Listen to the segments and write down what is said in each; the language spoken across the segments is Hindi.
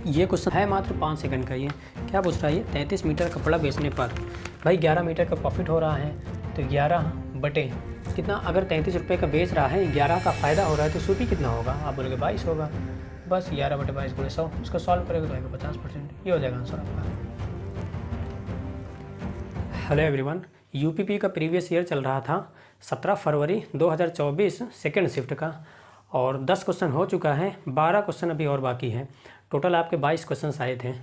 ये क्वेश्चन है मात्र 5 सेकंड का। ये क्या पूछ रहा है, ये 33 मीटर कपड़ा बेचने पर भाई 11 मीटर का प्रॉफिट हो रहा है, तो 11 बटे कितना, अगर 33 रुपये का बेच रहा है, 11 का फ़ायदा हो रहा है, तो सूपी कितना होगा? आप बोलोगे 22 होगा। बस 11 बटे 22 गुणे 100, उसको सॉल्व करेगा तो आएगा 50%। ये हो जाएगा आंसर आपका। हेलो एवरीवन, यूपीपी का प्रीवियस ईयर चल रहा था 17 फरवरी 2024 सेकेंड शिफ्ट का, और 10 क्वेश्चन हो चुका है, 12 क्वेश्चन अभी और बाकी हैं। टोटल आपके 22 क्वेश्चन आए थे।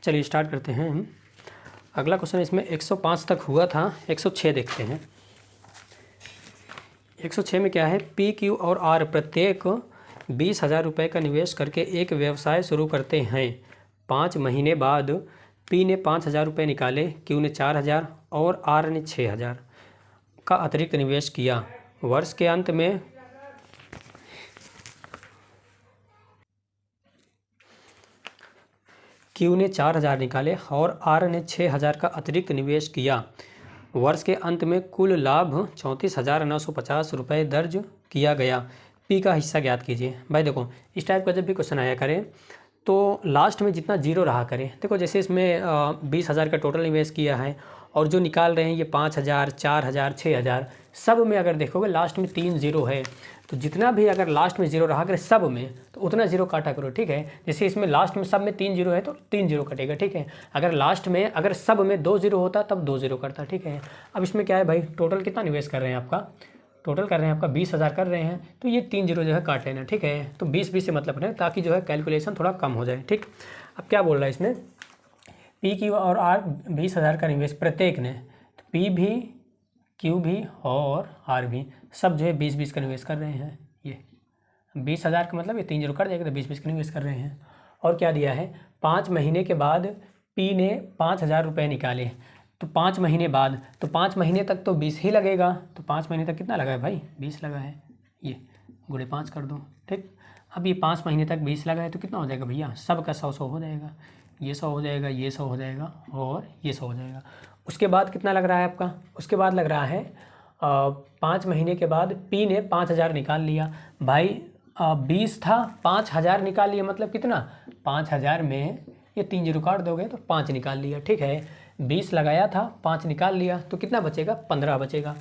चलिए स्टार्ट करते हैं। अगला क्वेश्चन इसमें 105 तक हुआ था, 106 देखते हैं। 106 में क्या है, पी क्यू और आर प्रत्येक 20,000 रुपये का निवेश करके एक व्यवसाय शुरू करते हैं। 5 महीने बाद पी ने 5,000 रुपये निकाले, क्यू ने 4,000 और आर ने 6,000 का अतिरिक्त निवेश किया। वर्ष के अंत में क्यू ने 4,000 निकाले और आर ने 6,000 का अतिरिक्त निवेश किया। वर्ष के अंत में कुल लाभ 34,950 रुपये दर्ज किया गया। पी का हिस्सा ज्ञात कीजिए। भाई देखो, इस टाइप का जब भी क्वेश्चन आया करे तो लास्ट में जितना जीरो रहा करे। देखो जैसे इसमें 20,000 का टोटल निवेश किया है, और जो निकाल रहे हैं ये 5,000, 4,000, 6,000, सब में अगर देखोगे लास्ट में 3 जीरो है, तो जितना भी अगर लास्ट में जीरो रहा करे सब में, तो उतना जीरो काटा करो, ठीक है। जैसे इसमें लास्ट में सब में 3 जीरो है तो 3 जीरो कटेगा, ठीक है। अगर लास्ट में अगर सब में 2 जीरो होता तब 2 जीरो करता, ठीक है। अब इसमें क्या है भाई, टोटल कितना निवेश कर रहे हैं आपका, टोटल कर रहे हैं आपका 20,000 कर रहे हैं, तो ये 3 जीरो जो है काट लेना, ठीक है। तो 20 से मतलब है, ताकि जो है कैलकुलेशन थोड़ा कम हो जाए, ठीक। अब क्या बोल रहा है इसमें, पी क्यू और आर 20,000 का निवेश प्रत्येक ने, तो पी भी, क्यू भी और आर भी सब जो है 20-20 का निवेश कर रहे हैं। ये 20,000 का मतलब ये 3 जीरो कर जाएगा, तो 20-20 का निवेश कर रहे हैं। और क्या दिया है, 5 महीने के बाद पी ने 5,000 रुपये निकाले, तो 5 महीने बाद, तो 5 महीने तक तो 20 ही लगेगा, तो 5 महीने तक कितना लगा है भाई, 20 लगा है। ये गुणे 5 कर दो, ठीक। अब ये 5 महीने तक 20 लगा है, तो कितना हो जाएगा भैया, सब का 100 हो जाएगा। ये 100 हो जाएगा, ये 100 हो जाएगा और ये 100 हो जाएगा। उसके बाद कितना लग रहा है आपका, उसके बाद लग रहा है 5 महीने के बाद पी ने 5,000 निकाल लिया। भाई 20 था, 5,000 निकाल लिया, मतलब कितना, 5,000 में ये 3 जीरो काट दोगे तो 5 निकाल लिया, ठीक है। 20 लगाया था, 5 निकाल लिया, तो कितना बचेगा, 15 बचेगा।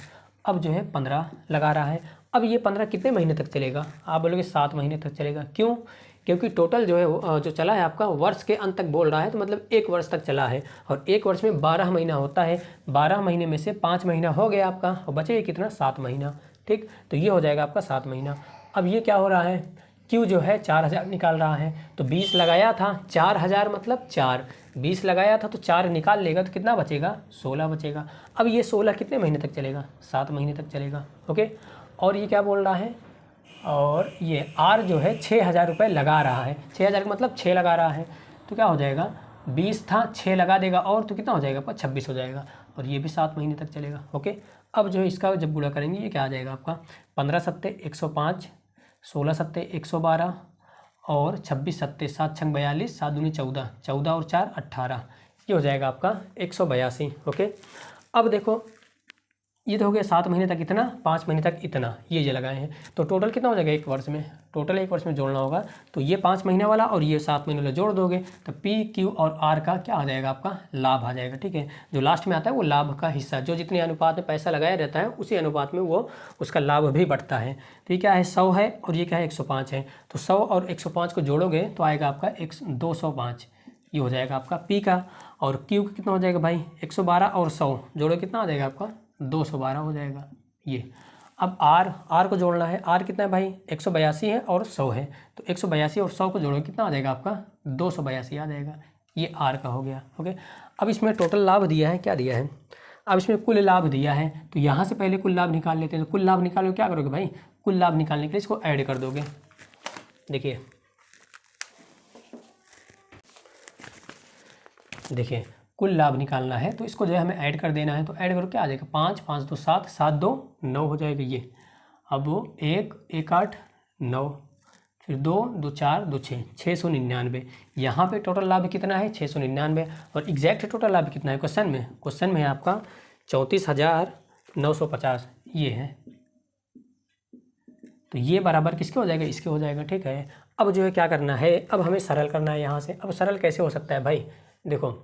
अब जो है 15 लगा रहा है। अब ये 15 कितने महीने तक चलेगा, आप बोलोगे 7 महीने तक चलेगा। क्यों? क्योंकि टोटल जो है जो चला है आपका वर्ष के अंत तक बोल रहा है, तो मतलब 1 वर्ष तक चला है, और 1 वर्ष में 12 महीना होता है। 12 महीने में से 5 महीना हो गया आपका, और बचे कितना, 7 महीना, ठीक। तो ये हो जाएगा आपका 7 महीना। अब ये क्या हो रहा है, क्यू जो है 4,000 निकाल रहा है, तो 20 लगाया था, 4,000 मतलब 4, 20 लगाया था तो 4 निकाल लेगा, तो कितना बचेगा, 16 बचेगा। अब ये 16 कितने महीने तक चलेगा, 7 महीने तक चलेगा, ओके। और ये क्या बोल रहा है, और ये आर जो है 6,000 रुपये लगा रहा है, 6,000 का मतलब 6 लगा रहा है, तो क्या हो जाएगा, 20 था, 6 लगा देगा और, तो कितना हो जाएगा, 26 हो जाएगा, और ये भी 7 महीने तक चलेगा, ओके। अब जो है इसका जब गुणा करेंगे, ये क्या आ जाएगा आपका, 15 सत्ते 105, 16 सत्ते 112 और 26 सत्ते 7 छंग 42, 7 दूनी 14, 14 और 4 18, ये हो जाएगा आपका 182, ओके। अब देखो ये तो हो गया 7 महीने तक इतना, 5 महीने तक इतना, ये लगाए हैं, तो टोटल कितना हो जाएगा 1 वर्ष में, टोटल 1 वर्ष में जोड़ना होगा, तो ये 5 महीने वाला और ये 7 महीने वाला जोड़ दोगे, तो पी क्यू और आर का क्या आ जाएगा, आपका लाभ आ जाएगा, ठीक है। जो लास्ट में आता है वो लाभ का हिस्सा, जो जितने अनुपात में पैसा लगाया रहता है उसी अनुपात में वो उसका लाभ भी बढ़ता है। तो ये क्या है, 100 है और ये क्या है, 105 है, तो 100 और 105 को जोड़ोगे तो आएगा आपका 205, ये हो जाएगा आपका पी का। और क्यू का कितना हो जाएगा भाई, 112 और 100 जोड़ो कितना आ जाएगा आपका, 212 हो जाएगा ये। अब आर को जोड़ना है, आर कितना है भाई, 182 है और 100 है, तो 182 और 100 को जोड़ो कितना आ जाएगा आपका, 282 आ जाएगा, ये आर का हो गया, ओके। अब इसमें टोटल लाभ दिया है, क्या दिया है, अब इसमें कुल लाभ दिया है, तो यहाँ से पहले कुल लाभ निकाल लेते हैं। तो कुल लाभ निकालो, क्या करोगे भाई, कुल लाभ निकालने के लिए इसको ऐड कर दोगे। देखिए कुल लाभ निकालना है, तो इसको जो है हमें ऐड कर देना है, तो ऐड करो, क्या आ जाएगा, 5, 5 2 7, 7 2 9 हो जाएगा ये। अब वो 1 1 8 9, फिर 2 2 4 2 6, 699। यहाँ पे टोटल लाभ कितना है, 699, और एग्जैक्ट टोटल लाभ कितना है क्वेश्चन में है आपका 34,950, ये है। तो ये बराबर किसके हो जाएगा, इसके हो जाएगा, ठीक है। अब जो है क्या करना है, अब हमें सरल करना है यहाँ से। अब सरल कैसे हो सकता है भाई, देखो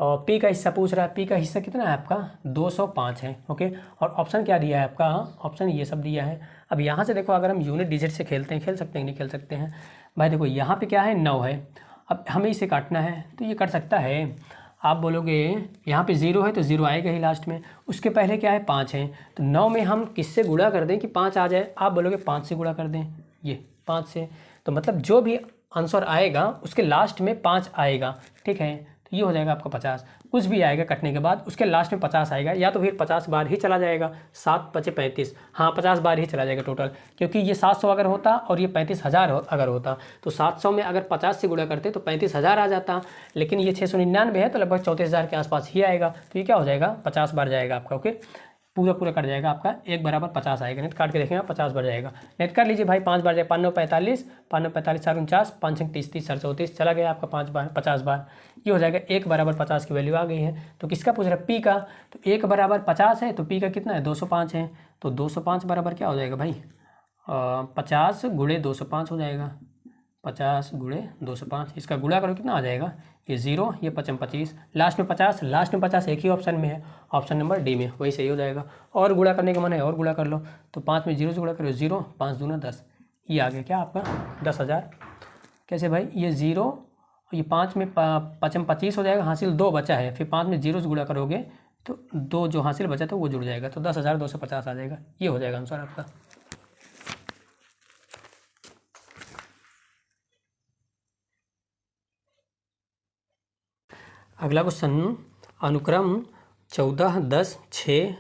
और पी का हिस्सा पूछ रहा है, पी का हिस्सा कितना है आपका 205 है, ओके। और ऑप्शन क्या दिया है आपका, ऑप्शन ये सब दिया है। अब यहाँ से देखो अगर हम यूनिट डिजिट से खेलते हैं, खेल सकते हैं नहीं खेल सकते हैं भाई। देखो यहाँ पे क्या है 9 है, अब हमें इसे काटना है तो ये कट सकता है। आप बोलोगे यहाँ पे 0 है तो 0 आएगा ही लास्ट में, उसके पहले क्या है 5 है, तो 9 में हम किससे गुणा कर दें कि 5 आ जाए। आप बोलोगे 5 से गुणा कर दें, ये 5 से, तो मतलब जो भी आंसर आएगा उसके लास्ट में 5 आएगा, ठीक है। तो ये हो जाएगा आपका 50, कुछ भी आएगा कटने के बाद उसके लास्ट में 50 आएगा, या तो फिर 50 बार ही चला जाएगा, 7 × 5 = 35, हाँ 50 बार ही चला जाएगा टोटल, क्योंकि ये 700 अगर होता और ये 35,000 अगर होता तो 700 में अगर 50 से गुणा करते तो 35,000 आ जाता, लेकिन ये 699 है तो लगभग 34,000 के आसपास ही आएगा। तो ये क्या हो जाएगा 50 बार जाएगा आपका, ओके। पूरा कट जाएगा आपका, 1 = 50 आएगा, नेट काट के देखेंगे 50 बार जाएगा। नेट कर लीजिए भाई, 5 बार जाए 5 × 9 = 45, 5 × 9 = 45, 4 × 49, 5 × 6 = 30, 30 × 4 = 34, चला गया आपका 5 बार 50 बार। ये हो जाएगा 1 = 50 की वैल्यू आ गई है। तो किसका पूछ रहा है, पी का। तो 1 = 50 है तो पी का कितना है 205 है, तो 205 बराबर क्या हो जाएगा भाई 50 × 205 हो जाएगा, 50 × 205। इसका गुणा करो कितना आ जाएगा, ये 0, ये 5 × 25, लास्ट में 50, लास्ट में 50 एक ही ऑप्शन में है, ऑप्शन नंबर डी में, वही सही हो जाएगा। और गुणा करने का मन है और गुणा कर लो, तो 5 में 0 से गुणा करो 0, 5 दूना 10, ये आ गया क्या आपका 10,000। कैसे भाई, ये 0 ये 5 में 5 × 25 हो जाएगा, हासिल 2 बचा है, फिर 5 में 0 से गुणा करोगे तो 2 जो हासिल बचा था वो जुड़ जाएगा, तो 10,250 आ जाएगा। ये हो जाएगा आंसर आपका। अगला क्वेश्चन, अनुक्रम 14, 10, 6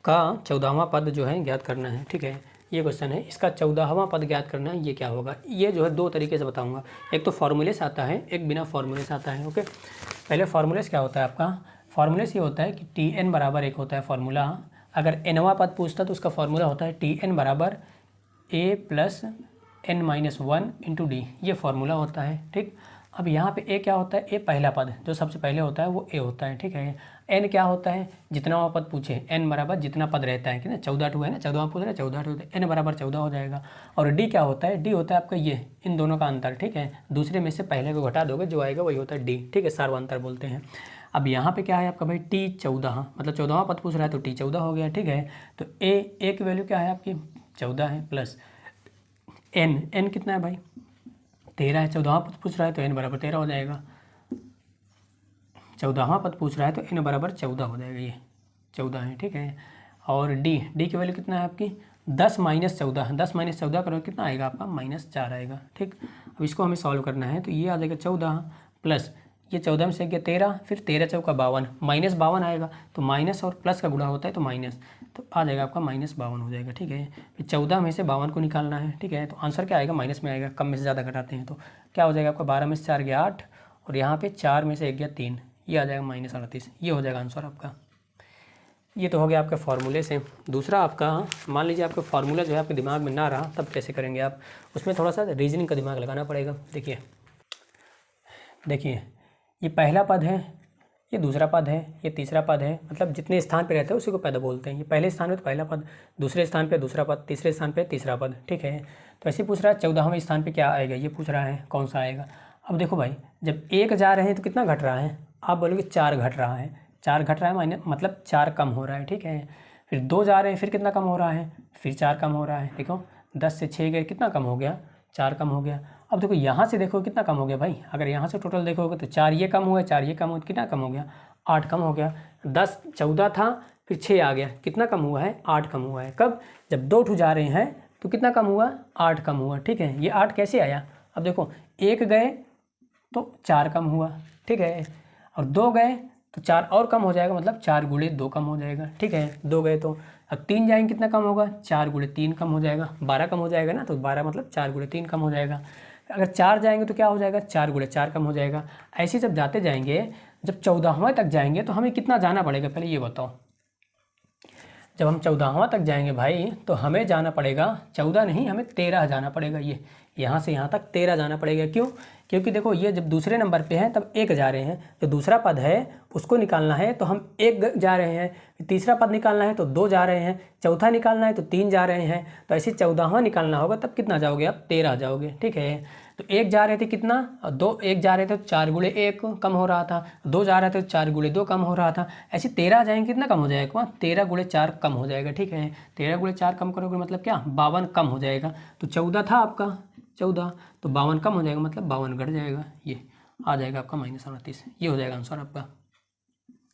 का 14वां पद जो है ज्ञात करना है, ठीक है। ये क्वेश्चन है, इसका 14वां पद ज्ञात करना है, ये क्या होगा। ये जो है 2 तरीके से बताऊंगा, एक तो फॉर्मूले से आता है, एक बिना फॉर्मूले से आता है, ओके। पहले फॉर्मूले से क्या होता है आपका, फॉर्मूले से ये होता है कि Tn = 1 होता है फॉर्मूला। अगर nवां पद पूछता तो उसका फॉर्मूला होता है Tn = a + n - 1 × d, ये फॉर्मूला होता है, ठीक। अब यहाँ पे a क्या होता है, a पहला पद जो सबसे पहले होता है वो a होता है, ठीक है। n क्या होता है, जितना पद पूछे, n = जितना पद रहता है कि ना, 14 है ना, 14वां पूछ रहे 14 होता है, n = 14 हो जाएगा। और d क्या होता है, d होता है आपका ये इन दोनों का अंतर, ठीक है। दूसरे में से पहले को घटा दोगे जो आएगा वही होता है d, ठीक है, सार्वंतर बोलते हैं। अब यहाँ पे क्या है आपका भाई T14, मतलब 14वां पद पूछ रहा है तो T14 हो गया, ठीक है। तो a की वैल्यू क्या है आपकी 14 है, प्लस n कितना है भाई 13 है, 14वां पद पूछ रहा है तो n = 13 हो जाएगा। 14वां पद पूछ रहा है तो n = 14 हो जाएगा, ये 14 है, ठीक है। और d की वैल्यू कितना है आपकी 10 - 14, 10 - 14 करो कितना आएगा आपका -4 आएगा, ठीक। अब इसको हमें सॉल्व करना है तो ये आ जाएगा 14 प्लस ये 14 में से गया 13, फिर 13 × 4 = 52, -52 आएगा, तो माइनस और प्लस का गुणा होता है तो माइनस, तो आ जाएगा आपका -52 हो जाएगा, ठीक है। फिर 14 में से 52 को निकालना है, ठीक है। तो आंसर क्या आएगा, माइनस में आएगा, कम में से ज़्यादा घटाते हैं तो क्या हो जाएगा आपका 12 में से 4 गया 8, और यहाँ पे 4 में से 1 गया 3, ये आ जाएगा -38, ये हो जाएगा आंसर आपका। ये तो हो गया आपके फार्मूले से। दूसरा आपका, मान लीजिए आपका फार्मूला जो है आपके दिमाग में ना रहा, तब कैसे करेंगे आप, उसमें थोड़ा सा रीजनिंग का दिमाग लगाना पड़ेगा। देखिए ये पहला पद है, ये दूसरा पद है, ये तीसरा पद है, मतलब जितने स्थान पे रहते हैं उसी को पद बोलते हैं। ये पहले स्थान पे तो पहला पद, दूसरे स्थान पे दूसरा पद, तीसरे स्थान पे तीसरा पद, ठीक है। तो ऐसे पूछ रहा है 14वें स्थान पे क्या आएगा, ये पूछ रहा है कौन सा आएगा। अब देखो भाई, जब 1 जा रहे हैं तो कितना घट रहा है, आप बोलोगे 4 घट रहा है, 4 घट रहा है माइनस मतलब 4 कम हो रहा है, ठीक है। फिर 2 जा रहे हैं, फिर कितना कम हो रहा है, फिर 4 कम हो रहा है। देखो 10 से 6 गए, कितना कम हो गया, 4 कम हो गया। अब देखो यहाँ से देखो कितना कम हो गया भाई, अगर यहाँ से टोटल देखोगे तो 4 ये कम हुआ, 4 ये कम हुआ, कितना कम हो गया 8 कम हो गया। 10 14 था, फिर 6 आ गया, कितना कम हुआ है 8 कम हुआ है। कब, जब 2 ठू जा रहे हैं तो कितना कम हुआ 8 कम हुआ, ठीक है। ये 8 कैसे आया, अब देखो 1 गए तो 4 कम हुआ, ठीक है, और 2 गए तो 4 और कम हो जाएगा, मतलब 4 × 2 कम हो जाएगा, ठीक है। 2 गए तो अब 3 जाएंगे, कितना कम होगा 4 × 3 कम हो जाएगा, 12 कम हो जाएगा ना, तो 12 मतलब 4 × 3 कम हो जाएगा। अगर 4 जाएंगे तो क्या हो जाएगा 4 × 4 कम हो जाएगा। ऐसे जब जाते जाएंगे, जब 14वां तक जाएंगे तो हमें कितना जाना पड़ेगा, पहले ये बताओ। जब हम 14वां तक जाएंगे भाई तो हमें जाना पड़ेगा 14 नहीं, हमें 13 जाना पड़ेगा। ये यहाँ से यहाँ तक 13 जाना पड़ेगा, क्यों, क्योंकि देखो ये जब दूसरे नंबर पे है तब 1 जा रहे हैं, जो दूसरा पद है उसको निकालना है तो हम 1 जा रहे हैं, तीसरा पद निकालना है तो 2 जा रहे हैं, चौथा निकालना है तो 3 जा रहे हैं, तो ऐसे 14वां निकालना होगा तब कितना जाओगे आप, 13 जाओगे। ठीक है, तो 1 जा रहे थे कितना, 2 1 जा रहे थे तो 4 गुणे 1 कम हो रहा था, 2 जा रहे थे तो 4 गुणे 2 कम हो रहा था, ऐसे 13 जाएंगे कितना कम हो जाएगा, 13 गुणे 4 कम हो जाएगा। ठीक है, 13 गुणे 4 कम करोगे मतलब क्या, 52 कम हो जाएगा। तो 14 था आपका 14, तो 52 कम हो जाएगा मतलब 52 घट जाएगा, ये आ जाएगा आपका -38, ये हो जाएगा आंसर आपका।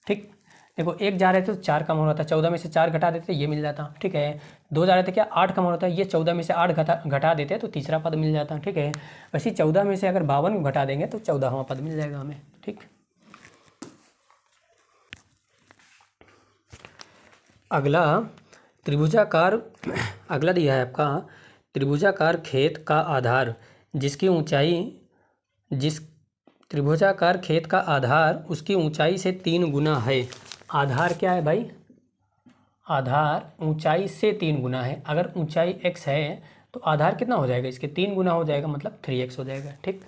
ठीक, देखो 1 जा रहे थे तो 4 कम हो रहा था, 14 में से 4 घटा देते ये मिल जाता। ठीक है, 2 जा रहे थे क्या, 8 कम हो रहा था, ये 14 में से 8 घटा देते तो तीसरा पद मिल जाता। ठीक है, वैसे 14 में से अगर 52 घटा देंगे तो 14वां पद मिल जाएगा हमें। ठीक, अगला त्रिभुजाकार, अगला दिया है आपका त्रिभुजाकार खेत का आधार जिसकी ऊंचाई, जिस त्रिभुजाकार खेत का आधार उसकी ऊंचाई से 3 गुना है। आधार क्या है भाई, आधार ऊंचाई से 3 गुना है। अगर ऊंचाई x है तो आधार कितना हो जाएगा, इसके 3 गुना हो जाएगा मतलब 3x हो जाएगा। ठीक,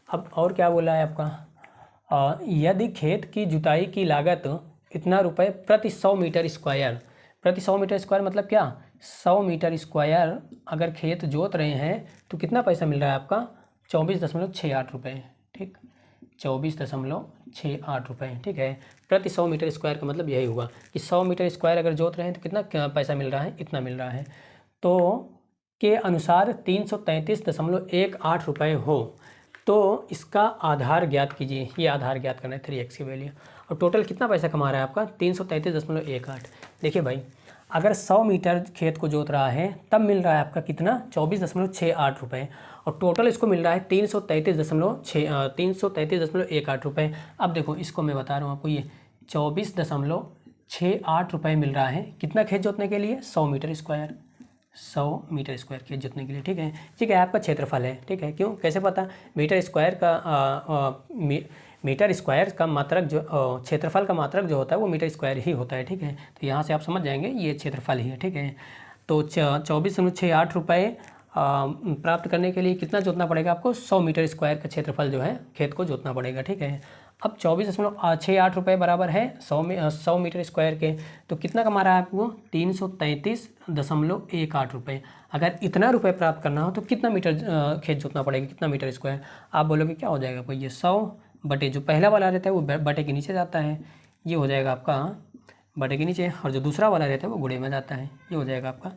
अब और क्या बोला है आपका, यदि खेत की जुताई की लागत इतना रुपए प्रति 100 मीटर स्क्वायर, प्रति 100 मीटर स्क्वायर मतलब क्या, 100 मीटर स्क्वायर अगर खेत जोत रहे हैं तो कितना पैसा मिल रहा है आपका, 24.68 रुपये। ठीक, 24.68 रुपये। ठीक है, प्रति 100 मीटर स्क्वायर का मतलब यही हुआ कि 100 मीटर स्क्वायर अगर जोत रहे हैं तो कितना पैसा मिल रहा है, इतना मिल रहा है। तो के अनुसार 333.18 रुपये हो तो इसका आधार ज्ञात कीजिए। ये आधार ज्ञात करना है 3x की वैल्यू, और टोटल कितना पैसा कमा रहा है आपका 333.18। देखिए भाई, अगर 100 मीटर खेत को जोत रहा है तब मिल रहा है आपका कितना 24.68 रुपये, और टोटल इसको मिल रहा है 333.18 रुपये। अब देखो इसको मैं बता रहा हूँ आपको, ये 24.68 रुपये मिल रहा है कितना खेत जोतने के लिए, 100 मीटर स्क्वायर, 100 मीटर स्क्वायर खेत जोतने के लिए। ठीक है, ठीक है, आपका क्षेत्रफल है। ठीक है, क्यों, कैसे पता, मीटर स्क्वायर का मीटर स्क्वायर का मात्रक जो क्षेत्रफल का मात्रक जो होता है वो मीटर स्क्वायर ही होता है। ठीक है, तो यहाँ से आप समझ जाएंगे ये क्षेत्रफल ही है। ठीक है, तो 24.68 रुपये प्राप्त करने के लिए कितना जोतना पड़ेगा आपको, 100 मीटर स्क्वायर का क्षेत्रफल जो है खेत को जोतना पड़ेगा। ठीक है, अब 24.68 रुपये बराबर है 100 मीटर स्क्वायर के, तो कितना कमा रहा है आपको 333.18 रुपये। अगर इतना रुपये प्राप्त करना हो तो कितना मीटर खेत जोतना पड़ेगा, कितना मीटर स्क्वायर, आप बोलोगे क्या हो जाएगा आपको, ये 100 बटे जो पहला वाला रहता है वो बटे के नीचे जाता है, ये हो जाएगा आपका बटे के नीचे, और जो दूसरा वाला रहता है वो गुणे में जाता है, ये हो जाएगा आपका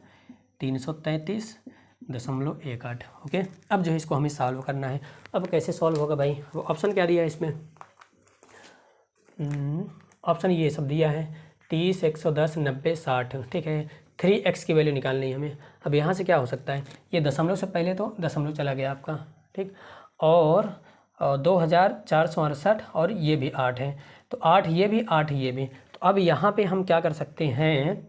333.18। ओके, अब जो है इसको हमें सॉल्व करना है। अब कैसे सॉल्व होगा भाई, वो ऑप्शन क्या दिया है इसमें, ऑप्शन ये सब दिया है 30, 110, 90, 60। ठीक है, 3x की वैल्यू निकालनी है हमें। अब यहाँ से क्या हो सकता है, ये दशमलव से पहले तो दशमलव चला गया आपका। ठीक, और 2468 और ये भी 8 है, तो 8 ये भी 8 ये भी। तो अब यहाँ पे हम क्या कर सकते हैं,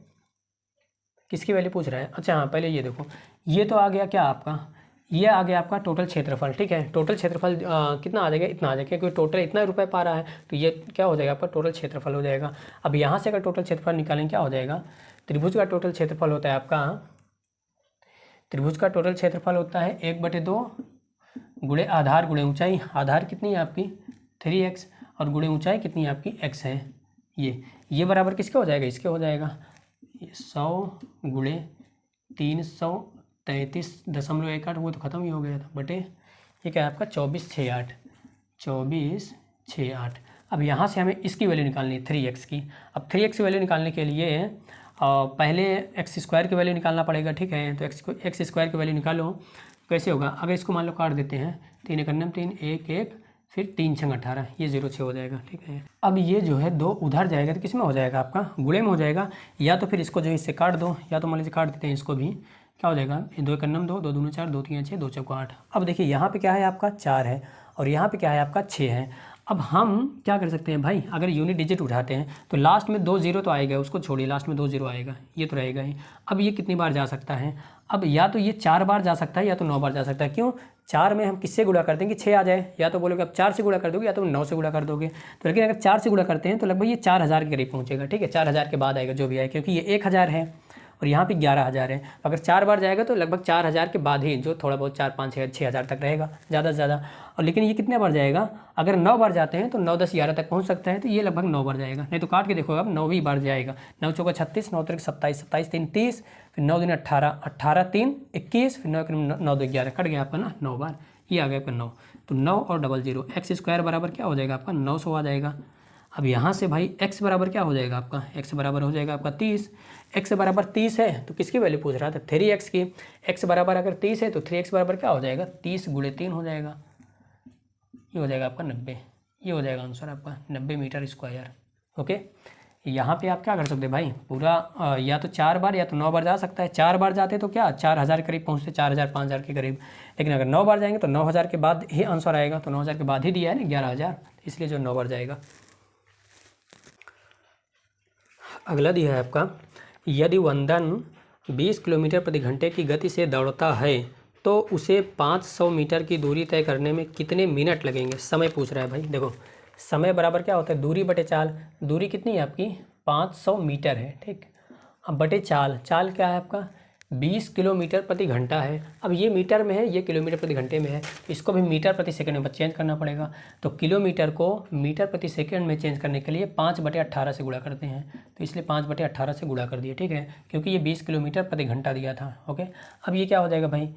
किसकी वैल्यू पूछ रहा है, अच्छा हाँ, पहले ये देखो, ये तो आ गया क्या आपका, ये आ गया आपका टोटल क्षेत्रफल। ठीक है, टोटल क्षेत्रफल कितना आ जाएगा, इतना आ जाएगा, क्योंकि टोटल इतना रुपए पा रहा है तो ये क्या हो जाएगा आपका टोटल क्षेत्रफल हो जाएगा। अब यहाँ से अगर टोटल क्षेत्रफल निकालें क्या हो जाएगा, त्रिभुज का टोटल क्षेत्रफल होता है आपका, त्रिभुज का टोटल क्षेत्रफल होता है 1/2 गुणे आधार गुणे ऊंचाई। आधार कितनी है आपकी 3x, और गुणे ऊंचाई कितनी है आपकी x है। ये बराबर किसके हो जाएगा, इसके हो जाएगा 100 गुणे 333.18, वो तो ख़त्म ही हो गया था, बटे ये क्या है आपका 2468। अब यहाँ से हमें इसकी वैल्यू निकालनी है 3x की। अब 3x की वैल्यू निकालने के लिए पहले x स्क्वायर की वैल्यू निकालना पड़ेगा। ठीक है, तो x स्क्वायर की वैल्यू निकालो, कैसे होगा, अगर इसको मान लो काट देते हैं, 3 × 3 1 1, फिर 3 × 18, ये 0 6 हो जाएगा। ठीक है, अब ये जो है 2 उधर जाएगा तो किस में हो जाएगा आपका, गुणे में हो जाएगा, या तो फिर इसको जो है इससे काट दो, या तो मान लीजिए काट देते हैं इसको भी, क्या हो जाएगा 2 × 2 2 दूनी 4 2 3 6 2 चौका 8। अब देखिए यहाँ पे क्या है आपका 4 है, और यहाँ पे क्या है आपका 6 है। अब हम क्या कर सकते हैं भाई, अगर यूनिट डिजिट उठाते हैं तो लास्ट में 2 0 तो आएगा, उसको छोड़िए, लास्ट में 2 0 आएगा, ये तो रहेगा ही। अब ये कितनी बार जा सकता है, अब या तो ये 4 बार जा सकता है या तो 9 बार जा सकता है। क्यों, 4 में हम किससे गुणा करते हैं कि 6 आ जाए, या तो बोलोगे अब 4 से गुणा कर दोगे या तो 9 से गुणा कर दोगे। तो लेकिन अगर 4 से गुणा करते हैं तो लगभग ये 4000 के करीब पहुँचेगा। ठीक है, 4000 के बाद आएगा जो भी आए, क्योंकि ये 1000 है और यहाँ पे 11,000 है। अगर 4 बार जाएगा तो लगभग 4,000 के बाद ही जो थोड़ा बहुत 4, 5, 6,000 तक रहेगा ज़्यादा से ज़्यादा। और लेकिन ये कितने बार जाएगा, अगर 9 बार जाते हैं तो 9, 10, 11 तक पहुँच सकता है, तो ये लगभग 9 बार जाएगा। नहीं तो काट के देखो अब 9वीं बार जाएगा। 9 चौका 36, 9 त्रिक 27, 27 3 30, फिर 9 दिन 18, 18 3 21, फिर 9 9 2 11, कट गया आपका ना 9 बार, ये आ गया आपका 9। तो 9 और 00 एक्स स्क्वायर बराबर क्या हो जाएगा आपका 900 आ जाएगा। अब यहाँ से भाई x बराबर क्या हो जाएगा आपका, x बराबर हो जाएगा आपका 30। x बराबर 30 है तो किसकी वैल्यू पूछ रहा था, 3x की। x बराबर अगर 30 है तो 3x बराबर क्या हो जाएगा, 30 गुणे 3 हो जाएगा, ये हो जाएगा आपका 90। ये हो जाएगा आंसर आपका 90 मीटर स्क्वायर। ओके, यहाँ पे आप क्या कर सकते हैं भाई, पूरा या तो 4 बार या तो 9 बार जा सकता है। 4 बार जाते तो क्या 4,000 के करीब पहुँचते, 4,000 5,000 के करीब। लेकिन अगर 9 बार जाएंगे तो 9,000 के बाद ही आंसर आएगा, तो 9,000 के बाद ही दिया है ना 11,000, इसलिए जो 9 बार जाएगा। अगला दिया है आपका, यदि वंदन 20 किलोमीटर प्रति घंटे की गति से दौड़ता है तो उसे 500 मीटर की दूरी तय करने में कितने मिनट लगेंगे। समय पूछ रहा है भाई। देखो समय बराबर क्या होता है, दूरी बटे चाल। दूरी कितनी है आपकी 500 मीटर है, ठीक। अब बटे चाल, चाल क्या है आपका 20 किलोमीटर प्रति घंटा है। अब ये मीटर में है, ये किलोमीटर प्रति घंटे में है, इसको भी मीटर प्रति सेकंड में चेंज करना पड़ेगा। तो किलोमीटर को मीटर प्रति सेकंड में चेंज करने के लिए 5/18 से गुणा करते हैं, तो इसलिए 5/18 से गुणा कर दिए, ठीक है, क्योंकि ये 20 किलोमीटर प्रति घंटा दिया था। ओके, अब ये क्या हो जाएगा भाई,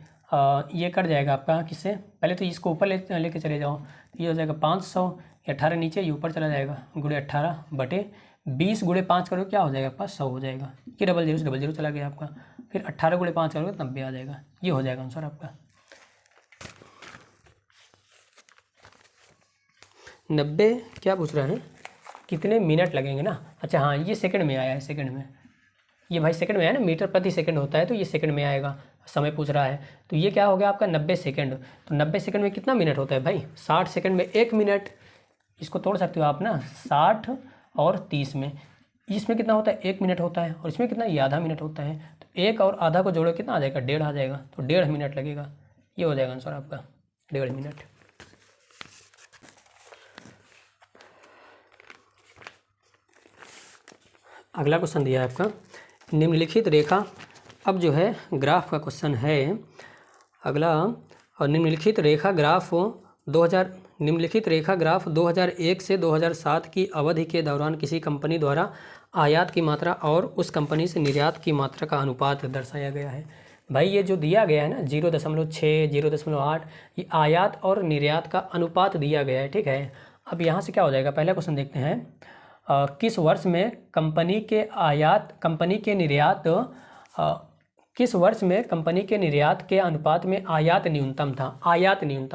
ये कट जाएगा आपका किससे, पहले तो इसको ऊपर लेके चले जाओ, ये हो जाएगा 500, 18 नीचे, ये ऊपर चला जाएगा, गुणे 18 बटे 20 गुणे 5 करो क्या हो जाएगा आपका 100 हो जाएगा। ये 00 से 00 चला गया आपका, फिर 18 गुणे 5 करोगे 90 आ जाएगा। ये हो जाएगा आंसर आपका 90। क्या पूछ रहा है, कितने मिनट लगेंगे ना। अच्छा हाँ, ये सेकंड में आया है, सेकंड में, ये भाई सेकंड में है ना, मीटर प्रति सेकंड होता है तो ये सेकंड में आएगा। समय पूछ रहा है तो ये क्या हो गया आपका 90 सेकंड। तो 90 सेकंड में कितना मिनट होता है भाई, 60 सेकंड में 1 मिनट। इसको तोड़ सकते हो आप ना, 60 और 30 में, इसमें कितना होता है 1 मिनट होता है, और इसमें कितना, ये आधा मिनट होता है। तो 1 और आधा को जोड़ो कितना आ जाएगा, 1.5 आ जाएगा, तो 1.5 मिनट लगेगा। ये हो जाएगा आंसर आपका 1.5 मिनट। अगला क्वेश्चन दिया है आपका, निम्नलिखित रेखा, अब जो है ग्राफ का क्वेश्चन है अगला। और निम्नलिखित रेखा ग्राफ 2001 से 2007 की अवधि के दौरान किसी कंपनी द्वारा आयात की मात्रा और उस कंपनी से निर्यात की मात्रा का अनुपात दर्शाया गया है। भाई ये जो दिया गया है ना 0.6, 0.8, ये आयात और निर्यात का अनुपात दिया गया है, ठीक है। अब यहाँ से क्या हो जाएगा, पहला क्वेश्चन देखते हैं, किस वर्ष में कंपनी के निर्यात के अनुपात में आयात न्यूनतम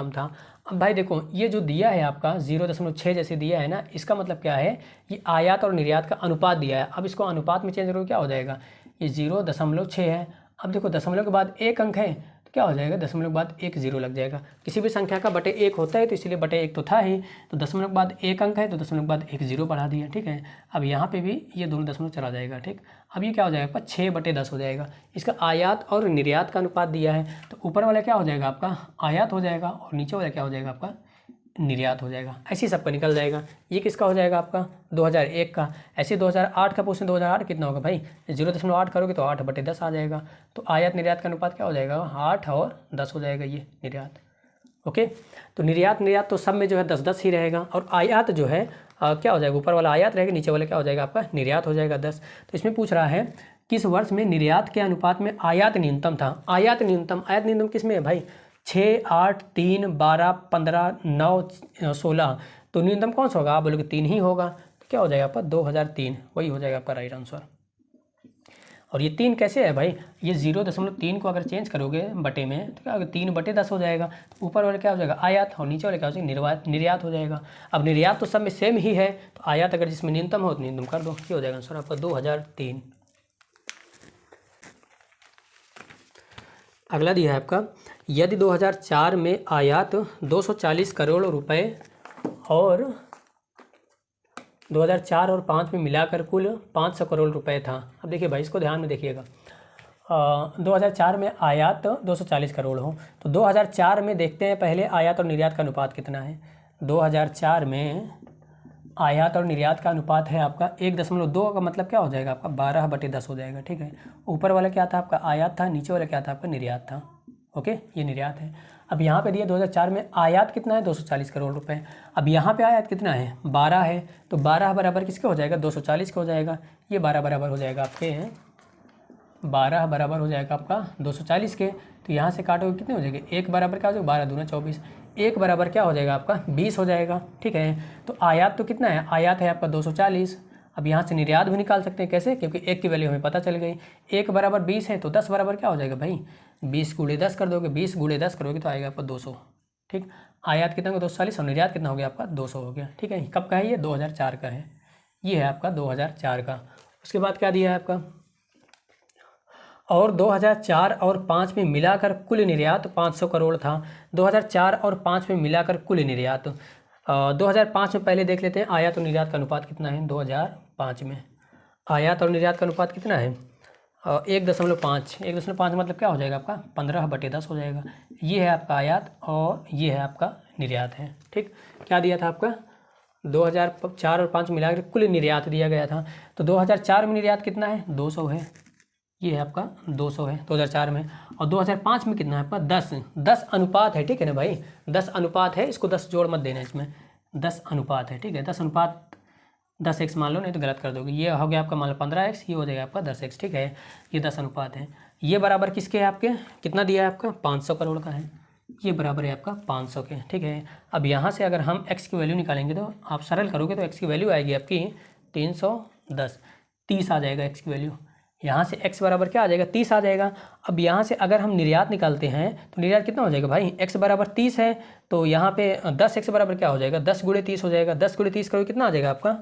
था। अब भाई देखो ये जो दिया है आपका 0.6 जैसे दिया है ना, इसका मतलब क्या है, ये आयात और निर्यात का अनुपात दिया है। अब इसको अनुपात में चेंज करो क्या हो जाएगा, ये 0.6 है। अब देखो दशमलव के बाद 1 अंक है तो क्या हो जाएगा, दशमलव के बाद 1 0 लग जाएगा। किसी भी संख्या का बटे 1 होता है तो इसीलिए बटे 1 तो था ही, तो दशमलव के बाद 1 अंक है तो दशमलव के बाद 1 0 बढ़ा दिया, ठीक है। अब यहाँ पे भी ये दोनों दशमलव चला जाएगा, ठीक। अब ये क्या हो जाएगा आपका 6/10 हो जाएगा। इसका आयात और निर्यात का अनुपात दिया है, तो ऊपर वाला क्या हो जाएगा आपका आयात हो जाएगा, और नीचे वाला क्या हो जाएगा आपका निर्यात हो जाएगा। ऐसे ही सबका निकल जाएगा। ये किसका हो जाएगा आपका 2001 का। ऐसे 2008 का पूछें, 2008 कितना होगा भाई, 0.8 करोगे तो 8/10 आ जाएगा। तो आयात निर्यात का अनुपात क्या हो जाएगा 8 और 10 हो जाएगा ये निर्यात। ओके, तो निर्यात तो सब में जो है 10-10 ही रहेगा, और आयात जो है क्या हो जाएगा, ऊपर वाला आयात रहेगा, नीचे वाला क्या हो जाएगा आपका निर्यात हो जाएगा 10। तो इसमें पूछ रहा है किस वर्ष में निर्यात के अनुपात में आयात न्यूनतम था। आयात न्यूनतम किस में है भाई, 6, 8, 3, 12, 15, 9, 16। तो न्यूनतम कौन सा होगा, आप बोलोगे 3 ही होगा, तो क्या हो जाएगा आपका 2003, वही हो जाएगा आपका राइट आंसर। और ये 3 कैसे है भाई, ये 0.3 को अगर चेंज करोगे बटे में तो क्या होगा 3/10 हो जाएगा। तो ऊपर वाला क्या हो जाएगा आयात, और नीचे वाला क्या हो जाएगा निर्यात हो जाएगा। अब निर्यात तो सब में सेम ही है, तो आयात अगर जिसमें न्यूनतम हो तो न्यूनतम कर दो, ये हो जाएगा आंसर आपका 2003। अगला दिया है आपका, यदि 2004 में आयात 240 करोड़ रुपए और 2004 और 5 में मिलाकर कुल 500 करोड़ रुपए था। अब देखिए भाई इसको ध्यान में देखिएगा, 2004 में आयात 240 करोड़ हो, तो 2004 में देखते हैं पहले आयात और निर्यात का अनुपात कितना है। 2004 में आयात और निर्यात का अनुपात है आपका 1.2 का मतलब क्या हो जाएगा आपका 12/10 हो जाएगा। ठीक है, ऊपर वाला क्या था आपका आयात था, नीचे वाला क्या था आपका निर्यात था। ओके, ये निर्यात है। अब यहाँ पे दिया 2004 में आयात कितना है 240 करोड़ रुपए। अब यहाँ पे आयात कितना है 12 है, तो 12 बराबर किसके हो जाएगा 240 के हो जाएगा। ये 12 बराबर हो जाएगा आपके 12 बराबर हो जाएगा आपका 240 के। तो यहाँ से काटोगे कितने हो जाएंगे, 1 बराबर क्या हो जाएगा 12 दूना 24, 1 बराबर क्या हो जाएगा आपका 20 हो जाएगा। ठीक है, तो आयात तो कितना है, आयात है आपका 240। अब यहाँ से निर्यात भी निकाल सकते हैं, कैसे, क्योंकि 1 की वैल्यू हमें पता चल गई। 1 बराबर 20 है, तो 10 बराबर क्या हो जाएगा भाई 20 गुणे 10 कर दोगे, 20 गुणे 10 करोगे तो आएगा आपका 200। ठीक, आयात कितना होगा 240 और निर्यात कितना हो गया आपका 200 हो गया। ठीक है, कब का है ये 2004 का है, ये है आपका 2004 का। उसके बाद क्या दिया है आपका, और 2004 और 5 में मिलाकर कुल निर्यात 500 करोड़ था। 2004 और 5 में मिलाकर कुल निर्यात 2005 में पहले देख लेते हैं आयात और निर्यात का अनुपात कितना है। 2005 में आयात और निर्यात का अनुपात कितना है 1.5। 1.5 मतलब क्या हो जाएगा आपका 15/10 हो जाएगा। ये है आपका आयात और ये है आपका निर्यात है। ठीक, क्या दिया था आपका 2004 और 5 मिलाकर कुल निर्यात दिया गया था। तो 2004 में निर्यात कितना है 200 है, ये है आपका 200 है 2004 में। और 2005 में कितना है आपका 10 अनुपात है। ठीक है ना भाई, 10 अनुपात है, इसको 10 जोड़ मत देना, इसमें 10 अनुपात है। ठीक है, 10 अनुपात 10x मान लो, नहीं तो गलत कर दोगे। ये हो गया आपका मान लो 15x, ये हो जाएगा आपका 10x। ठीक है, ये 10 अनुपात है। ये बराबर किसके है आपके, कितना दिया है आपका 500 करोड़ का है, ये बराबर है आपका 500 के। ठीक है, अब यहाँ से अगर हम x की वैल्यू निकालेंगे तो आप सरल करोगे तो x की वैल्यू आएगी आपकी 310, 30 आ जाएगा x की वैल्यू। यहाँ से x बराबर क्या आ जाएगा 30 आ जाएगा। अब यहाँ से अगर हम निर्यात निकालते हैं तो निर्यात कितना हो जाएगा भाई, x बराबर 30 है, तो यहाँ पे 10x बराबर क्या हो जाएगा 10 गुणे 30 हो जाएगा। 10 गुणे 30 करोगे कितना आ जाएगा आपका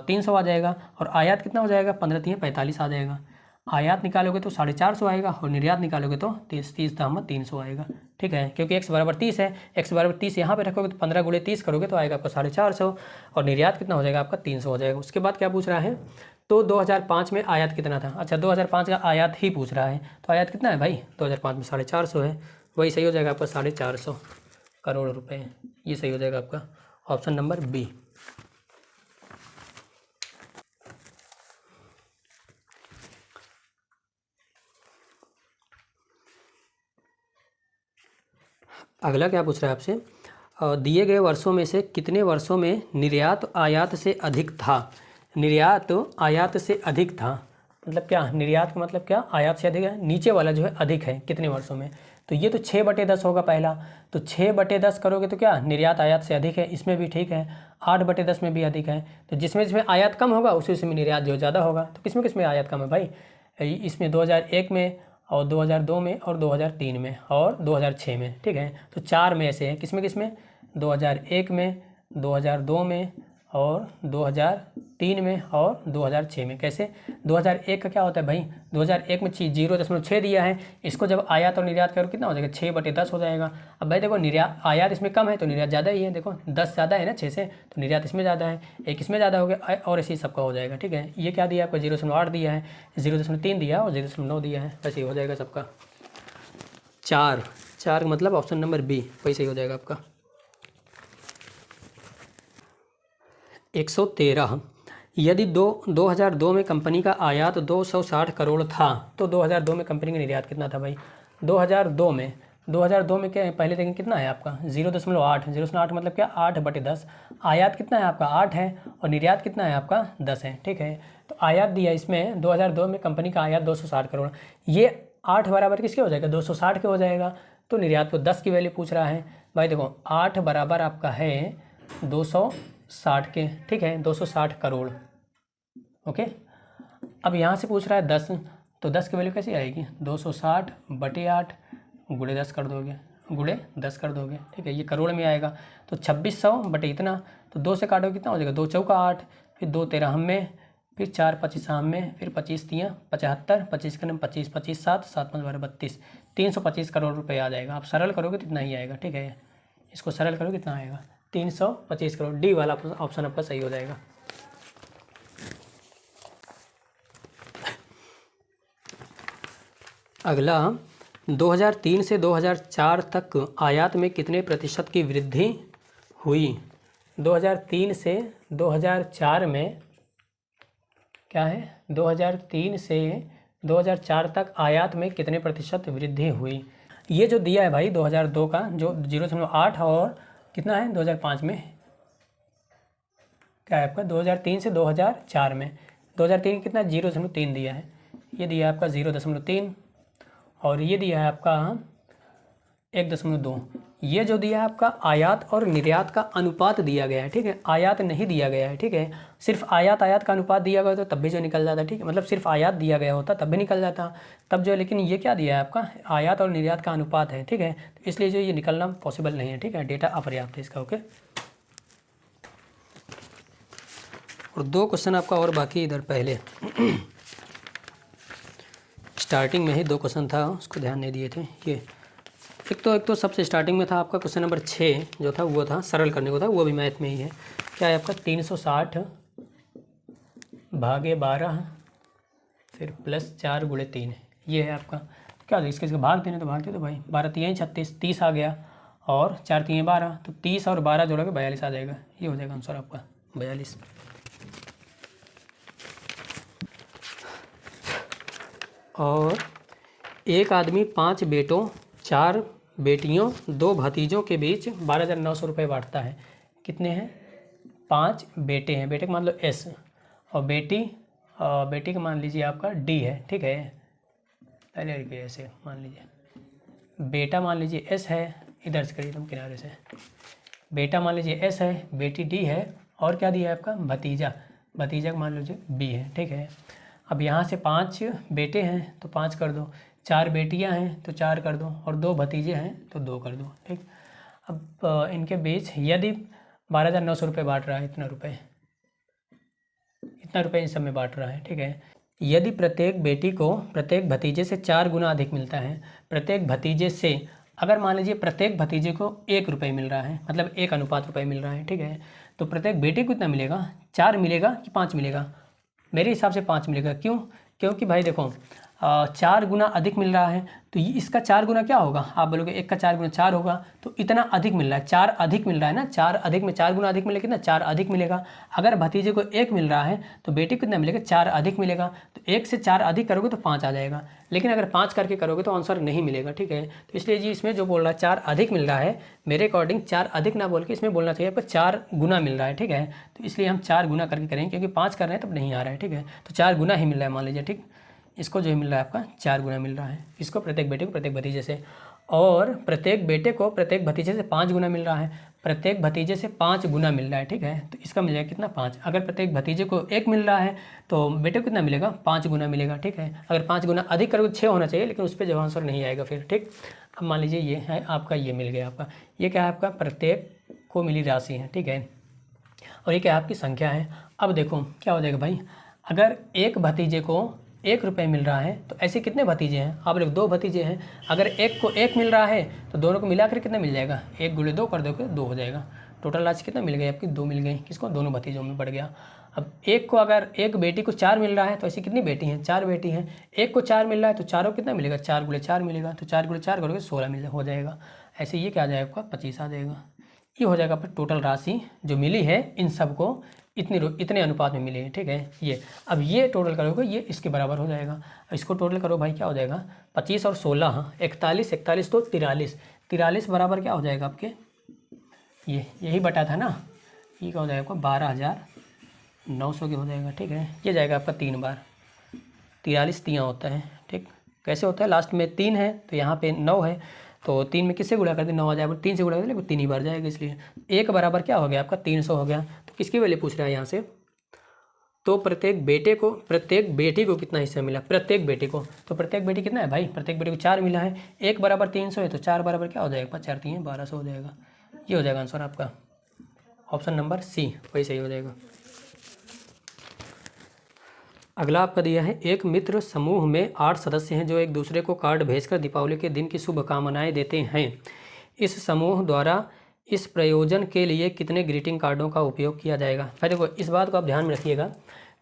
300 आ जाएगा। और आयात कितना हो जाएगा 15 3 45 आ जाएगा। आयात निकालोगे तो 450 आएगा और निर्यात निकालोगे तो 30 दाम 300 आएगा। ठीक है, क्योंकि x बराबर 30 है, x बराबर 30 यहाँ पे रखोगे तो 15 गुणे 30 करोगे तो आएगा आपका 450 और निर्यात कितना हो जाएगा आपका 300 हो जाएगा। उसके बाद क्या पूछ रहा है, तो 2005 में आयात कितना था। अच्छा, 2005 का आयात ही पूछ रहा है, तो आयात कितना है भाई 2005 में 450 है, वही सही हो जाएगा आपका 450 करोड़ रुपए। ये सही हो जाएगा आपका ऑप्शन नंबर बी। अगला क्या पूछ रहा है आपसे, दिए गए वर्षों में से कितने वर्षों में निर्यात आयात से अधिक था। निर्यात आयात से अधिक था मतलब क्या, निर्यात का मतलब क्या, आयात से अधिक है, नीचे वाला जो है अधिक है कितने वर्षों में, तो ये तो 6/10 होगा पहला। तो 6/10 करोगे तो क्या निर्यात आयात से अधिक है, इसमें भी ठीक है। 8/10 में भी अधिक है, तो जिसमें जिसमें आयात कम होगा उसी में निर्यात जो ज़्यादा होगा। तो किसमें आयात कम है भाई, इसमें 2001 में और 2002 में और 2003 में और 2006 में। ठीक है, तो 4 में ऐसे हैं, किसमें 2001 में, 2002 में और 2003 में और 2006 में। कैसे, 2001 का क्या होता है भाई, 2001 में 0.6 दिया है, इसको जब आयात और निर्यात करो कितना हो जाएगा 6/10 हो जाएगा। अब भाई देखो निर्यात आयात इसमें कम है तो निर्यात ज़्यादा ही है, देखो 10 ज़्यादा है ना 6 से, तो निर्यात इसमें ज़्यादा है, एक इसमें ज़्यादा हो गया और ऐसे ही सबका हो जाएगा। ठीक है, ये क्या दिया आपको 0.8 दिया है, 0.3 दिया और 0.9 दिया है, वैसे ही हो जाएगा सबका। 4 मतलब ऑप्शन नंबर बी वैसे ही हो जाएगा आपका। 113, यदि 2002 में कंपनी का आयात 260 करोड़ था तो 2002 में कंपनी का निर्यात कितना था भाई। 2002 में क्या है, पहले देखें कितना है आपका 0.8 मतलब क्या 8/10। आयात कितना है आपका 8 है और निर्यात कितना है आपका 10 है। ठीक है, तो आयात दिया इसमें 2002 में कंपनी का आयात 260 करोड़, ये 8 बराबर किसके हो जाएगा 260 के हो जाएगा। तो निर्यात को 10 की वैल्यू पूछ रहा है भाई, देखो 8 बराबर आपका है 260 के। ठीक है, 260 करोड़। ओके, अब यहाँ से पूछ रहा है 10, तो 10 की वैल्यू कैसी आएगी 260/8 गुणे 10 कर दोगे, गुणे 10 कर दोगे। ठीक है, ये करोड़ में आएगा, तो 2600 बटे इतना, तो 2 से काटोगे कितना हो जाएगा 2 चौका 8, फिर 2 13 हम में, फिर 4 25 हम में, फिर 25 3 75, 25 के 25 25 7 7 5 12 32, 325 करोड़ रुपए आ जाएगा। आप सरल करोगे तो इतना ही आएगा। ठीक है, इसको सरल करोगे कितना आएगा 325 करोड़। डी वाला ऑप्शन आपका सही हो जाएगा। अगला 2003 से 2004 तक आयात में कितने प्रतिशत की वृद्धि हुई। 2003 से 2004 में क्या है, 2003 से 2004 तक आयात में कितने प्रतिशत वृद्धि हुई। ये जो दिया है भाई 2002 का जो 0.8 और कितना है 2005 में क्या है आपका 2003 से 2004 में 2003 कितना 0.3 दिया है, ये दिया है आपका 0.3 और ये दिया है आपका 1.2। ये जो दिया है आपका आयात और निर्यात का अनुपात दिया गया है, ठीक है, आयात नहीं दिया गया है, ठीक है, सिर्फ आयात का अनुपात दिया गया तो तब भी जो निकल जाता, ठीक है, मतलब सिर्फ आयात दिया गया होता तब भी निकल जाता तब जो, लेकिन ये क्या दिया है आपका आयात और निर्यात का अनुपात है, ठीक है, तो इसलिए जो ये निकलना पॉसिबल नहीं है, ठीक है, डेटा अपर्याप्त है इसका। ओके, और 2 क्वेश्चन आपका और बाकी इधर पहले स्टार्टिंग में ही 2 क्वेश्चन था, उसको ध्यान नहीं दिए थे। ये एक तो सबसे स्टार्टिंग में था आपका क्वेश्चन नंबर 6 जो था वो था सरल करने को था, वो भी मैथ में ही है। क्या है आपका 360 भागे 12 फिर प्लस 4 गुणे 3, ये है आपका। क्या इसके भाग देने तो भाग दे तो भाई 12 3 36 30 आ गया और 4 3 12, तो 30 और 12 जोड़ोगे 42 आ जाएगा, ये हो जाएगा आंसर आपका 42। और एक आदमी 5 बेटों 4 बेटियों 2 भतीजों के बीच 12,900 रुपये बांटता है। कितने हैं? 5 बेटे हैं, बेटे का मान लो S और बेटी का मान लीजिए आपका D है, ठीक है, पहले ऐसे मान लीजिए बेटा मान लीजिए S है, इधर से करिए तुम किनारे से, बेटा मान लीजिए S है, बेटी D है और क्या दिया है आपका भतीजा का मान लीजिए B है, ठीक है। अब यहाँ से 5 बेटे हैं तो 5 कर दो, 4 बेटियां हैं तो 4 कर दो और 2 भतीजे हैं तो 2 कर दो, ठीक। अब इनके बीच यदि 12,900 रुपये बांट रहा है, इतना रुपये इन सब में बांट रहा है, ठीक है। यदि प्रत्येक बेटी को प्रत्येक भतीजे से 4 गुना अधिक मिलता है, प्रत्येक भतीजे से अगर मान लीजिए प्रत्येक भतीजे को 1 रुपये मिल रहा है, मतलब 1 अनुपात रुपये मिल रहा है, ठीक है, तो प्रत्येक बेटे को कितना मिलेगा? 4 मिलेगा कि 5 मिलेगा? मेरे हिसाब से 5 मिलेगा। क्यों? क्योंकि भाई देखो 4 गुना अधिक मिल रहा है तो ये इसका 4 गुना क्या होगा? आप बोलोगे 1 का 4 गुना 4 होगा, तो इतना अधिक मिल रहा है, 4 अधिक मिल रहा है ना, 4 अधिक में 4 गुना अधिक मिलेगा कितना? 4 अधिक मिलेगा। अगर भतीजे को 1 मिल रहा है तो बेटे को कितना मिलेगा? 4 अधिक मिलेगा। तो 1 से 4 अधिक करोगे तो 5 आ जाएगा, लेकिन अगर 5 करके करोगे तो आंसर नहीं मिलेगा, ठीक है। तो इसलिए जी इसमें जो बोल रहा है 4 अधिक मिल रहा है, मेरे अकॉर्डिंग 4 अधिक ना बोल के इसमें बोलना चाहिए आपको 4 गुना मिल रहा है, ठीक है। तो इसलिए हम 4 गुना करके करेंगे, क्योंकि 5 कर रहे हैं तब नहीं आ रहा है, ठीक है, तो 4 गुना ही मिल रहा है मान लीजिए, ठीक। इसको जो मिल रहा है आपका 4 गुना मिल रहा है, इसको प्रत्येक बेटे को प्रत्येक भतीजे से, और प्रत्येक बेटे को प्रत्येक भतीजे से 5 गुना मिल रहा है, प्रत्येक भतीजे से 5 गुना मिल रहा है, ठीक है। तो इसका मिलेगा कितना? 5। अगर प्रत्येक भतीजे को 1 मिल रहा है तो बेटे को कितना मिलेगा? 5 गुना मिलेगा, ठीक है। अगर 5 गुना अधिक करोगे 6 होना चाहिए, लेकिन उस पर जो आंसर नहीं आएगा फिर, ठीक। अब मान लीजिए ये है आपका, ये मिल गया आपका, ये क्या है आपका? प्रत्येक को मिली राशि है, ठीक है, और ये क्या आपकी संख्या है। अब देखो क्या हो जाएगा भाई, अगर एक भतीजे को 1 रुपये मिल रहा है तो ऐसे कितने भतीजे हैं? आप लोग 2 भतीजे हैं, अगर एक को 1 मिल रहा है तो दोनों को मिलाकर कितना मिल जाएगा? 1 गुणे 2 कर दोगे 2 हो जाएगा। टोटल राशि कितना मिल गई आपकी? 2 मिल गई। किसको? दोनों भतीजों में बढ़ गया। अब एक को अगर एक बेटी को 4 मिल रहा है तो ऐसी कितनी बेटी हैं? 4 बेटी हैं। एक को 4 मिल रहा है तो चारों कितना मिलेगा? 4 गुणे 4 मिलेगा, तो 4 गुणे 4 करोगे 16 हो जाएगा। ऐसे ये क्या आ जाएगा आपका? 25 आ जाएगा। ये हो जाएगा आपका टोटल राशि जो मिली है इन सबको इतने अनुपात में मिली है, ठीक है। ये अब ये टोटल करोगे ये इसके बराबर हो जाएगा। इसको टोटल करो भाई, क्या हो जाएगा? 25 और 16 41 41 तो 43 बराबर क्या हो जाएगा आपके? ये यही बटा था ना, ये क्या हो जाएगा आपका? 12,900 के हो जाएगा, ठीक है। ये जाएगा आपका 3 बार, 43 तियाँ होता है, ठीक। कैसे होता है? लास्ट में 3 है तो यहाँ पे 9 है, तो 3 में किससे गुणा कर दे? 9 आ जाएगा, 3 से गुणा कर दे, 3 ही बार जाएगा, इसलिए 1 बराबर क्या हो गया आपका? 300 हो गया। तो किसकी वैल्यू पूछ रहा है यहाँ से? तो प्रत्येक बेटी को कितना हिस्सा मिला? प्रत्येक बेटे को, तो प्रत्येक बेटी कितना है भाई? प्रत्येक बेटी को 4 मिला है, 1 बराबर 300 है तो 4 बराबर क्या हो जाएगा? 4 3 1200 हो जाएगा। ये हो जाएगा आंसर आपका, ऑप्शन नंबर सी वही सही हो जाएगा। अगला आपका दिया है, एक मित्र समूह में 8 सदस्य हैं जो एक दूसरे को कार्ड भेजकर दीपावली के दिन की शुभकामनाएं देते हैं। इस समूह द्वारा इस प्रयोजन के लिए कितने ग्रीटिंग कार्डों का उपयोग किया जाएगा? फिर देखो इस बात को आप ध्यान में रखिएगा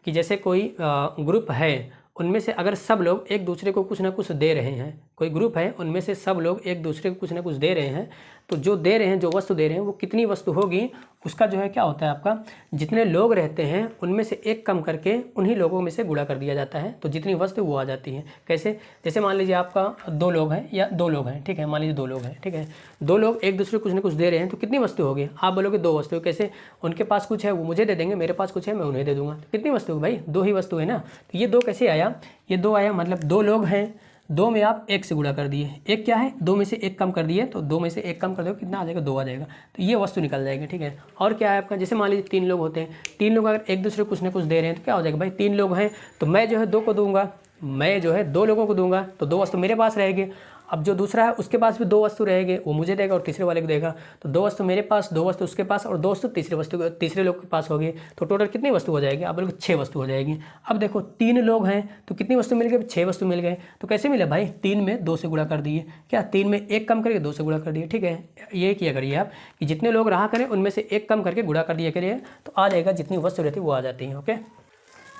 कि जैसे कोई ग्रुप है, उनमें से अगर सब लोग एक दूसरे को कुछ ना कुछ दे रहे हैं, कोई ग्रुप है उनमें से सब लोग एक दूसरे को कुछ ना कुछ दे रहे हैं, तो जो दे रहे हैं, जो वस्तु दे रहे हैं वो कितनी वस्तु होगी, उसका जो है क्या होता है आपका, जितने लोग रहते हैं उनमें से एक कम करके उन्हीं लोगों में से गुणा कर दिया जाता है, तो जितनी वस्तु वो आ जाती है। कैसे, जैसे मान लीजिए आपका 2 लोग हैं या 2 लोग हैं, ठीक है, मान लीजिए 2 लोग हैं, ठीक है, 2 लोग एक दूसरे को कुछ न कुछ दे रहे हैं, तो कितनी वस्तु होगी, आप बोलोगे 2 वस्तु। कैसे, उनके पास कुछ है वो मुझे दे देंगे, मेरे पास कुछ है मैं उन्हें दे दूंगा, तो कितनी वस्तु है भाई, 2 ही वस्तु है ना। तो ये 2 कैसे आया, ये 2 आया, मतलब 2 लोग हैं, 2 में आप 1 से गुणा कर दिए, 1 क्या है, 2 में से 1 कम कर दिए, तो 2 में से 1 कम कर दो कितना आ जाएगा, 2 आ जाएगा, तो ये वस्तु निकल जाएगी, ठीक है। और क्या है आपका, जैसे मान लीजिए 3 लोग होते हैं, 3 लोग अगर एक दूसरे को कुछ ना कुछ दे रहे हैं तो क्या हो जाएगा भाई, 3 लोग हैं तो मैं जो है 2 को दूंगा, मैं जो है 2 लोगों को दूंगा, तो 2 वस्तु मेरे पास रहेगी। अब जो दूसरा है उसके पास भी 2 वस्तु रहेंगे, वो मुझे देगा और तीसरे वाले को देगा, तो 2 वस्तु मेरे पास, 2 वस्तु उसके पास और 2 वस्तु तीसरे लोग के पास होगी, तो टोटल कितनी वस्तु हो जाएगी, आप बोलोगे 6 वस्तु हो जाएगी। अब देखो 3 लोग हैं तो कितनी वस्तु मिल गई, 6 वस्तु मिल गए। तो कैसे मिला भाई, 3 में 2 से गुणा कर दिए, क्या 3 में 1 कम करके 2 से गुणा कर दिए, ठीक है। ये किया करिए आप कि जितने लोग रहा करें उनमें से 1 कम करके गुणा कर दिया करिए, तो आ जाएगा, जितनी वस्तु रहती है वो आ जाती है। ओके,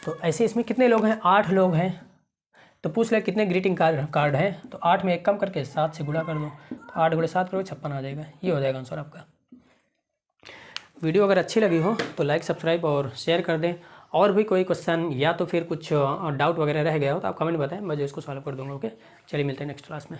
तो ऐसे इसमें कितने लोग हैं, 8 लोग हैं, तो पूछ ले कितने ग्रीटिंग कार्ड हैं, तो 8 में 1 कम करके 7 से गुणा कर दो, तो 8 गुणे 7 करोगे 56 आ जाएगा। ये हो जाएगा आंसर आपका। वीडियो अगर अच्छी लगी हो तो लाइक, सब्सक्राइब और शेयर कर दें। और भी कोई क्वेश्चन या तो फिर कुछ डाउट वगैरह रह गया हो तो आप कमेंट बताएं, मैं जो इसको सॉल्व कर दूँगा। ओके, चलिए मिलते हैं नेक्स्ट क्लास में।